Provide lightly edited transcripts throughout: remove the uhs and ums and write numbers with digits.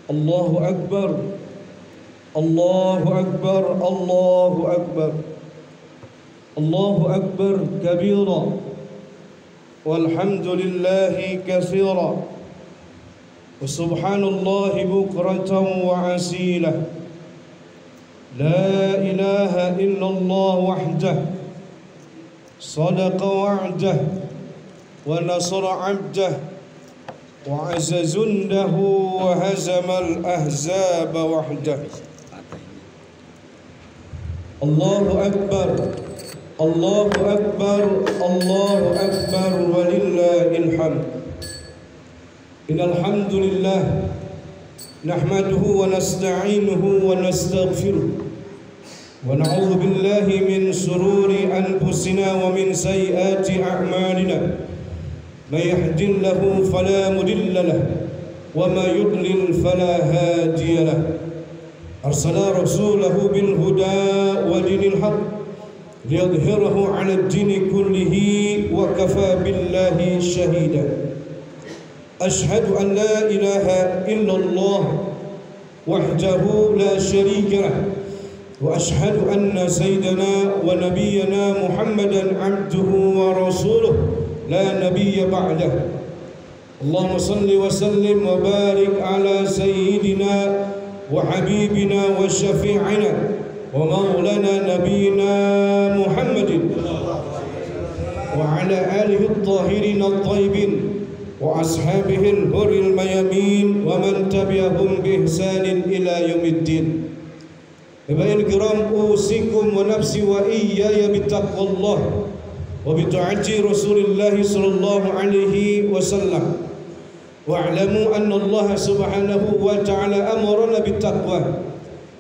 Allahu Akbar, Allahu Akbar, Allahu Akbar, Allahu Akbar kabira, walhamdulillahi katsira, wa subhanallahi bukratan wa asila. La ilaha illallah wahdah, sadaqa wa'dah, wa nasara 'abdah, wa 'azza jundahu wa hazama al-ahzaba wahdah. Allahu Akbar, Allahu Akbar, Allahu Akbar, walillahil hamd. Innal hamdalillah nahmaduhu wa nasta'inuhu wa nastaghfiruh wa na'udzu billahi min shururi anfusina wa min sayyiati a'malina. May yahdihillahu fala mudilla lahu wa may yudlil fala hadiya lahu. Arsala rasulahu bil huda wa dinil haqq liyudhhirahu 'ala ad-dini kullihi wa kafa billahi shahida. Ashhadu an la ilaha illallah wahdahu la sharika lah wa ashhadu anna sayyidana wa nabiyyana Muhammadan 'abduhu wa rasuluh la nabiyya ba'dah. Allahumma salli wa sallim wa barik ala sayyidina wa habibina wa syafi'ina wa maulana nabiyyina Muhammadin wa ala alihi at-tahirin at-tayyibin wa ashabihi al-hurril mayamin wa man tabi'ahum bi ihsanin ila yaumiddin. Ibail kiram, usikum wa nafsi wa iyaya bittaqwallah wa bi ta'ati Rasulillah sallallahu alaihi wasallam. Wa'lamu anna Allah subhanahu wa ta'ala amarna bittaqwa.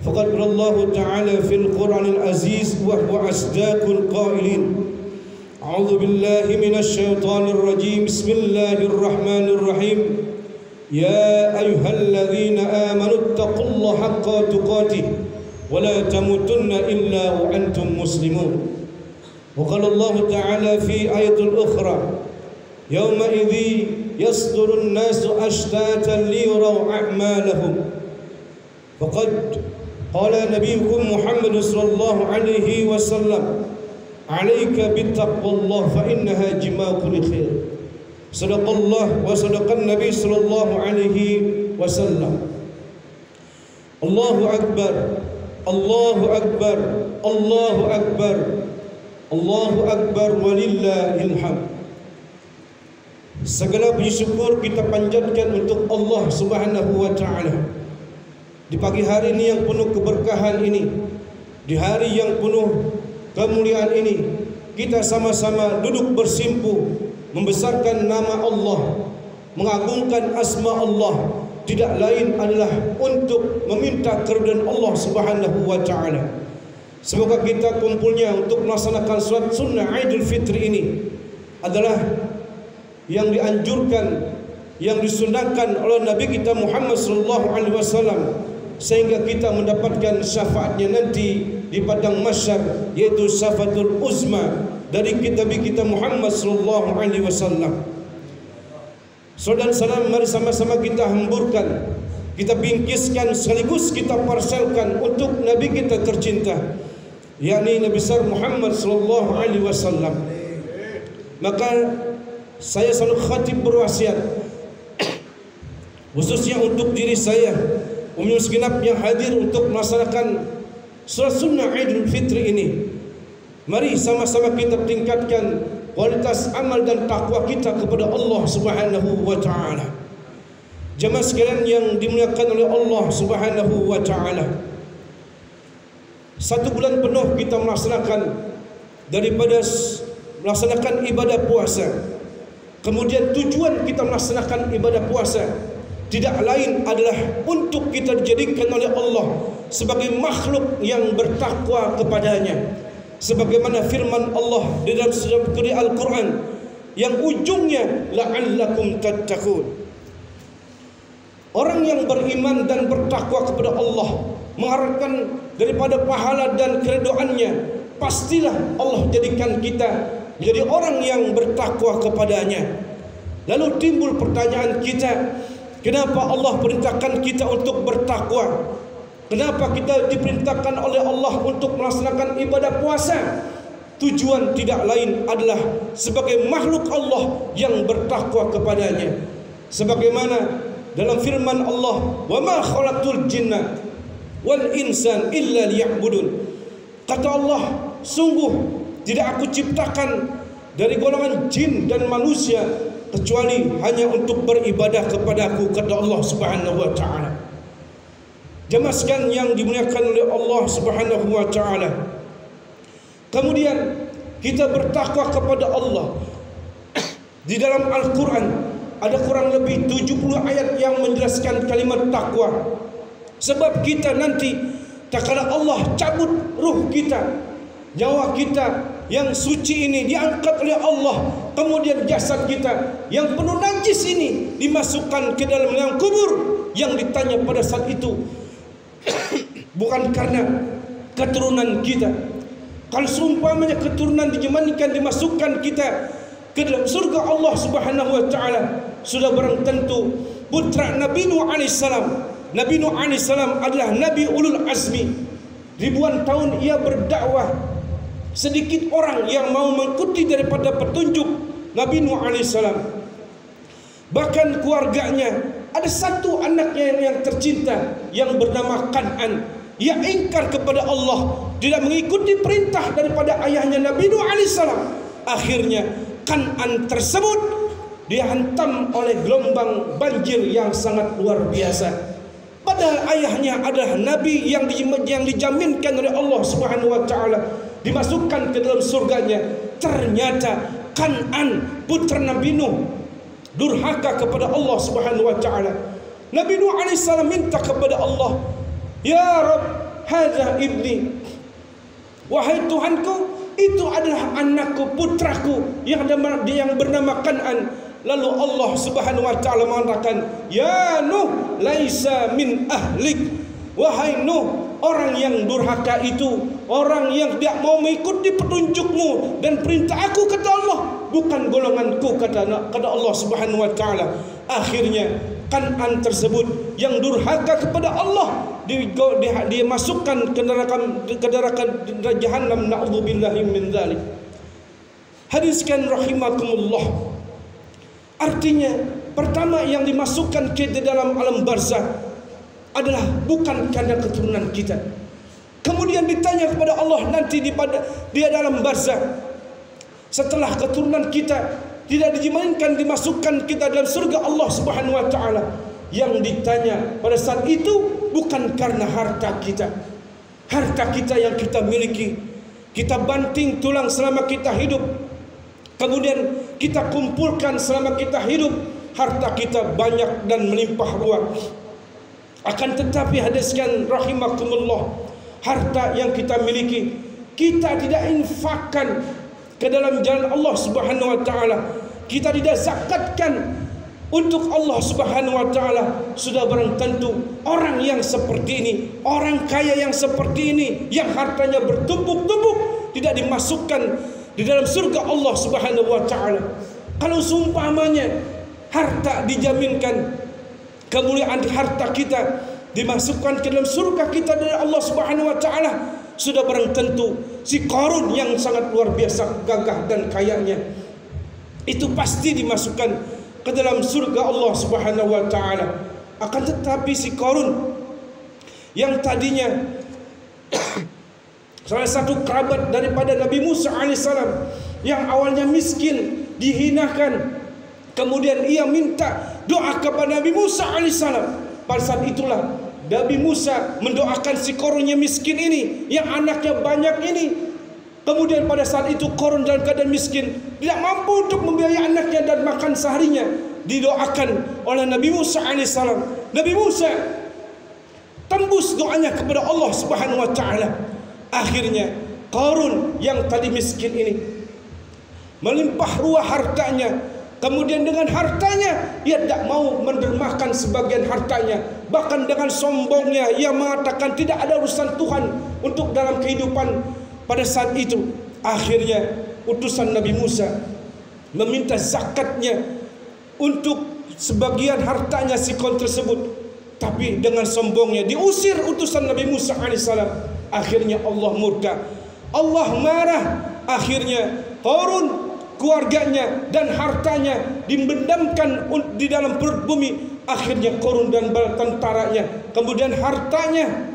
Faqad qala Allah ta'ala fil Qur'anil aziz wa huwa asdaqul qailin. A'udzu billahi minasy syaithanir rajim. Bismillahir rahmanir rahim. Ya ayyuhalladzina amanu taqullaha haqqa tuqatih wa la tamutunna illa wa antum muslimun. Wa qala Allah ta'ala fi ayatil ukhra. Yawma idzi yasdurun nasu ashtatan liyuraw a'malahum. Faqad qala nabiyyukum Muhammad sallallahu alaihi wasallam, alaika bittaqwallah fa innaha jimaa'ul khair. Sadaqallah wa sadaqan nabi sallallahu alaihi wasallam. Allahu akbar, Allahu akbar, Allahu akbar, Allahu akbar, walillahil hamd. Segala puji syukur kita panjatkan untuk Allah Subhanahu wa taala. Di pagi hari ini yang penuh keberkahan ini, di hari yang penuh kemuliaan ini, kita sama-sama duduk bersimpu membesarkan nama Allah, mengagungkan asma Allah. Tidak lain adalah untuk meminta keridhaan Allah Subhanahu wa taala. Semoga kita kumpulnya untuk melaksanakan salat sunnah Idul Fitri ini adalah yang dianjurkan, yang disunahkan oleh Nabi kita Muhammad sallallahu alaihi wasallam, sehingga kita mendapatkan syafaatnya nanti di padang mahsyar, yaitu syafaatul uzma dari Nabi kita Muhammad sallallahu alaihi wasallam. Saudara salam, mari sama-sama kita hamburkan, kita bingkiskan sekaligus kita parselkan untuk Nabi kita tercinta, yakni Nabi besar Muhammad sallallahu alaihi wasallam. Maka saya selalu khatib berwasiat, khususnya untuk diri saya, ummul segenap yang hadir untuk melaksanakan salat sunnah Idul Fitri ini. Mari sama-sama kita tingkatkan kualitas amal dan takwa kita kepada Allah Subhanahu wa taala. Jemaah sekalian yang dimuliakan oleh Allah Subhanahu wa taala, 1 bulan penuh kita melaksanakan daripada melaksanakan ibadah puasa. Kemudian tujuan kita melaksanakan ibadah puasa tidak lain adalah untuk kita dijadikan oleh Allah sebagai makhluk yang bertakwa kepadanya. Sebagaimana firman Allah di dalam surah Al-Quran yang ujungnya la'allakum tattaqun. Orang yang beriman dan bertakwa kepada Allah, mengharapkan daripada pahala dan keridhaannya, pastilah Allah jadikan kita menjadi orang yang bertakwa kepadanya. Lalu timbul pertanyaan kita, Kenapa Allah perintahkan kita untuk bertakwa? Kenapa kita diperintahkan oleh Allah untuk melaksanakan ibadah puasa? Tujuan tidak lain adalah sebagai makhluk Allah yang bertakwa kepadanya. Sebagaimana dalam firman Allah, "Wa ma khalaqtul jinna wal insan illa liya'budun." Kata Allah, sungguh tidak aku ciptakan dari golongan jin dan manusia kecuali hanya untuk beribadah kepadaku, kata Allah Subhanahu wa taala. Jemaah sekalian yang dimuliakan oleh Allah Subhanahu wa taala. Kemudian kita bertakwa kepada Allah. Di dalam Al-Quran ada kurang lebih 70 ayat yang menjelaskan kalimat takwa. Sebab kita nanti tak kala Allah cabut ruh kita, nyawa kita yang suci ini diangkat oleh Allah, kemudian jasad kita yang penuh najis ini dimasukkan ke dalam liang kubur, yang ditanya pada saat itu bukan karena keturunan kita. Kalau seumpamanya keturunan dijemanikan dimasukkan kita ke dalam surga Allah Subhanahu wa taala, sudah barang tentu putra Nabi Nuh alaihissalam. Nabi Nuh alaihissalam adalah Nabi ulul azmi. Ribuan tahun ia berdakwah. Sedikit orang yang mau mengikuti daripada petunjuk Nabi Nuh alaihissalam. Bahkan keluarganya, ada satu anaknya yang tercinta yang bernama Kan'an. Ia ingkar kepada Allah, tidak mengikuti perintah daripada ayahnya Nabi Nuh alaihissalam. Akhirnya Kan'an tersebut dihantam oleh gelombang banjir yang sangat luar biasa. Padahal ayahnya adalah Nabi yang dijaminkan oleh Allah Subhanahu wa taala dimasukkan ke dalam surganya. Ternyata Kan'an putra Nabi Nuh durhaka kepada Allah Subhanahu wa taala. Nabi Nuh alaihissalam minta kepada Allah, "Ya Rabb, hadza ibni." Wahai Tuhanku, itu adalah anakku, putraku yang bernama Kan'an. Lalu Allah Subhanahu wa taala mengatakan, "Ya Nuh, laisa min ahlik." Wahai Nuh, orang yang durhaka itu, orang yang tidak mau mengikuti petunjukmu dan perintah aku, kata Allah, bukan golonganku, kata Allah Subhanahu wa taala. Akhirnya Kan'an tersebut yang durhaka kepada Allah dimasukkan ke neraka Jahannam, na'udzubillahi min dzalik. Hadiskan rahimakumullah. Artinya pertama yang dimasukkan ke dalam alam barzakh adalah bukan karena keturunan kita. Kemudian ditanya kepada Allah nanti di dalam barzakh, setelah keturunan kita tidak dijaminkan dimasukkan kita dalam surga Allah Subhanahu wa taala. Yang ditanya pada saat itu bukan karena harta kita. Harta kita yang kita miliki, kita banting tulang selama kita hidup, kemudian kita kumpulkan selama kita hidup, harta kita banyak dan melimpah ruah. Akan tetapi hadiskan rahimakumullah, harta yang kita miliki kita tidak infakkan ke dalam jalan Allah Subhanahu wa taala, kita tidak zakatkan untuk Allah Subhanahu wa taala, sudah barang tentu orang yang seperti ini, orang kaya yang seperti ini, yang hartanya bertumpuk-tumpuk, tidak dimasukkan di dalam surga Allah Subhanahu wa taala. Kalau seumpamanya harta dijaminkan, kemuliaan harta kita dimasukkan ke dalam surga kita dari Allah Subhanahu wa taala, sudah barang tentu si Qarun yang sangat luar biasa gagah dan kayanya itu pasti dimasukkan ke dalam surga Allah Subhanahu wa taala. Akan tetapi si Qarun yang tadinya salah satu kerabat daripada Nabi Musa alaihissalam, yang awalnya miskin, dihinakan, kemudian ia minta doa kepada Nabi Musa alaihissalam. Pada saat itulah Nabi Musa mendoakan si Qarun yang miskin ini, yang anaknya banyak ini. Kemudian pada saat itu Qarun dalam keadaan miskin, tidak mampu untuk membiayai anaknya dan makan seharinya. Didoakan oleh Nabi Musa alaihissalam. Nabi Musa tembus doanya kepada Allah Subhanahu wa taala. Akhirnya Qarun yang tadi miskin ini melimpah ruah hartanya. Kemudian dengan hartanya ia tidak mau mendermakan sebagian hartanya. Bahkan dengan sombongnya ia mengatakan tidak ada urusan Tuhan untuk dalam kehidupan pada saat itu. Akhirnya utusan Nabi Musa meminta zakatnya untuk sebagian hartanya si Qarun tersebut, tapi dengan sombongnya diusir utusan Nabi Musa alaihissalam. Akhirnya Allah murka, Allah marah. Akhirnya Qarun, keluarganya dan hartanya dibendamkan di dalam perut bumi. Akhirnya Qarun dan bala tentaranya, kemudian hartanya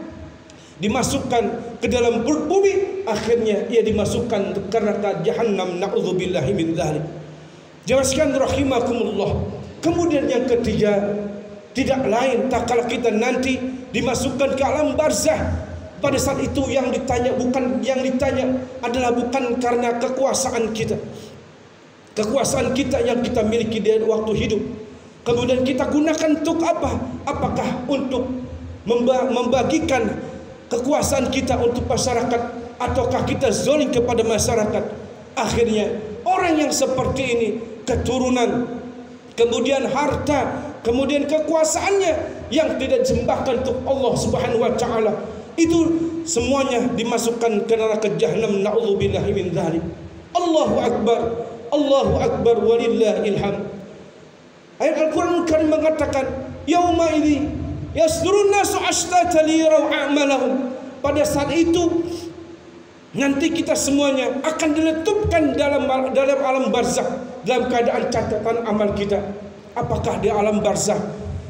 dimasukkan ke dalam perut bumi. Akhirnya ia dimasukkan ke neraka Jahannam. Na'udzubillahi min dzalik. Jelaskan rahimakumullah. Kemudian yang ketiga, tidak lain tak kala kita nanti dimasukkan ke alam barzah. Pada saat itu yang ditanya adalah bukan karena kekuasaan kita. Kekuasaan kita yang kita miliki di waktu hidup, kemudian kita gunakan untuk apa? Apakah untuk membagikan kekuasaan kita untuk masyarakat, ataukah kita zalim kepada masyarakat? Akhirnya orang yang seperti ini, keturunan, kemudian harta, kemudian kekuasaannya yang tidak disembahkan untuk Allah Subhanahu wa taala, itu semuanya dimasukkan ke neraka Jahannam. Na'udzubillahi min dzalik. Allahu akbar, Allahu akbar walillahil hamd. Ayat Al-Quran Karim mengatakan, yauma idzi yasdurun nasu ashtata liyaraw a'malahum. Pada saat itu nanti kita semuanya akan diletupkan dalam alam barzakh, dalam keadaan catatan amal kita. Apakah di alam barzakh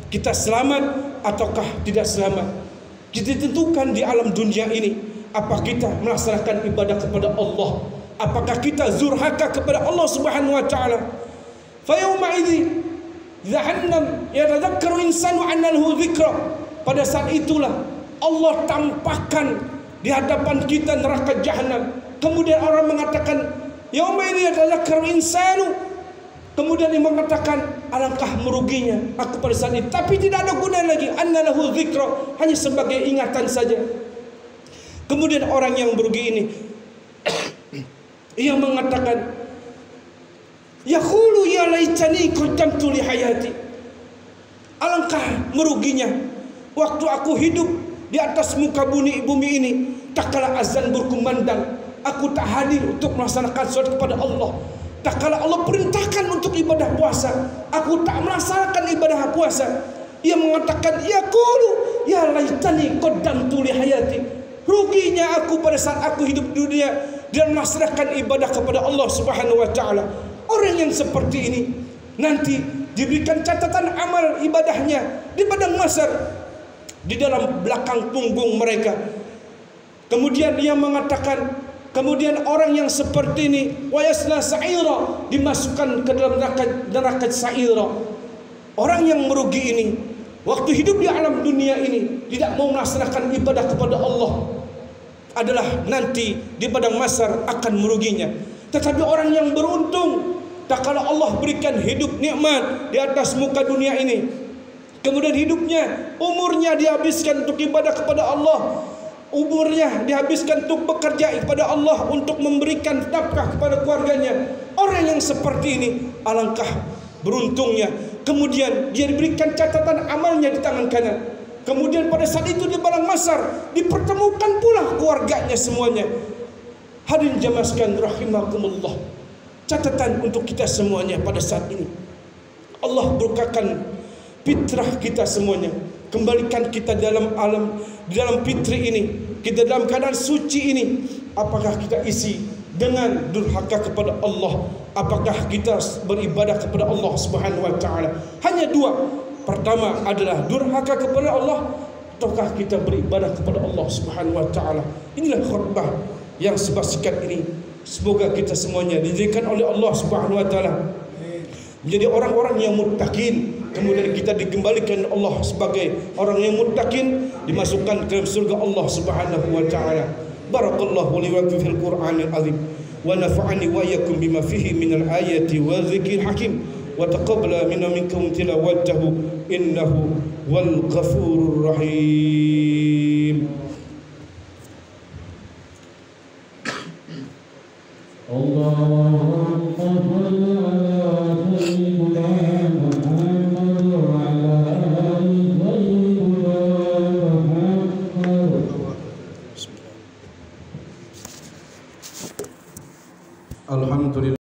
kita selamat ataukah tidak selamat? Kita tentukan di alam dunia ini, apa kita melaksanakan ibadah kepada Allah, apakah kita zurhaka kepada Allah Subhanahu wa taala. Fa yauma idzi jahannam yatadzakkaru insanu annahu dzikra. Pada saat itulah Allah tampakkan di hadapan kita neraka Jahannam. Kemudian orang mengatakan, yauma idzi yatadzakkaru insanu. Kemudian dia mengatakan, alangkah meruginya aku pada saat itu. Tapi tidak ada guna lagi. Annalahu dzikra, hanya sebagai ingatan saja. Kemudian orang yang merugi ini ia mengatakan, yaqulu ya laitani qaddamtu li hayati. Alangkah meruginya waktu aku hidup di atas muka bumi ini, tak kala azan berkumandang aku tak hadir untuk melaksanakan salat kepada Allah. Tak kala Allah perintahkan untuk ibadah puasa, aku tak melaksanakan ibadah puasa. Ia mengatakan, yaqulu ya laitani qaddamtu li hayati. Ruginya aku pada saat aku hidup di dunia dan melaksanakan ibadah kepada Allah Subhanahu wa taala. Orang yang seperti ini nanti diberikan catatan amal ibadahnya di padang mahsyar, di dalam belakang punggung mereka. Kemudian dia mengatakan, kemudian orang yang seperti ini wayasla sa'ira, dimasukkan ke dalam neraka sa'ira. Orang yang merugi ini waktu hidup di alam dunia ini tidak mau melaksanakan ibadah kepada Allah, adalah nanti di padang mahsyar akan meruginya. Tetapi orang yang beruntung, tak kala Allah berikan hidup nikmat di atas muka dunia ini, kemudian hidupnya, umurnya dihabiskan untuk ibadah kepada Allah, umurnya dihabiskan untuk bekerja kepada Allah, untuk memberikan nafkah kepada keluarganya. Orang yang seperti ini alangkah beruntungnya. Kemudian dia diberikan catatan amalnya di tangan kanan. Kemudian pada saat itu di padang mahsyar dipertemukan pula keluarganya semuanya. Hadirin jamaah sekalian rahimakumullah. Catatan untuk kita semuanya pada saat ini. Allah bukakan fitrah kita semuanya. Kembalikan kita dalam fitri ini, kita dalam keadaan suci ini. Apakah kita isi dengan durhaka kepada Allah? Apakah kita beribadah kepada Allah Subhanahu wa taala? Hanya dua. Pertama adalah durhaka kepada Allah, ataukah kita beribadah kepada Allah Subhanahu wa taala? Inilah khutbah yang sebasikat ini. Semoga kita semuanya dijadikan oleh Allah Subhanahu wa taala menjadi orang-orang yang muttaqin. Kemudian kita dikembalikan Allah sebagai orang yang muttaqin, dimasukkan ke dalam surga Allah Subhanahu wa taala. Barakallahu li wa lakum fil Qur'anil azim wa nafa'ani wa iyyakum bima fihi minal ayati wa dzikril hakim wa taqabbala minna minkum tilawatahu innahu wal ghafurur rahim. Allah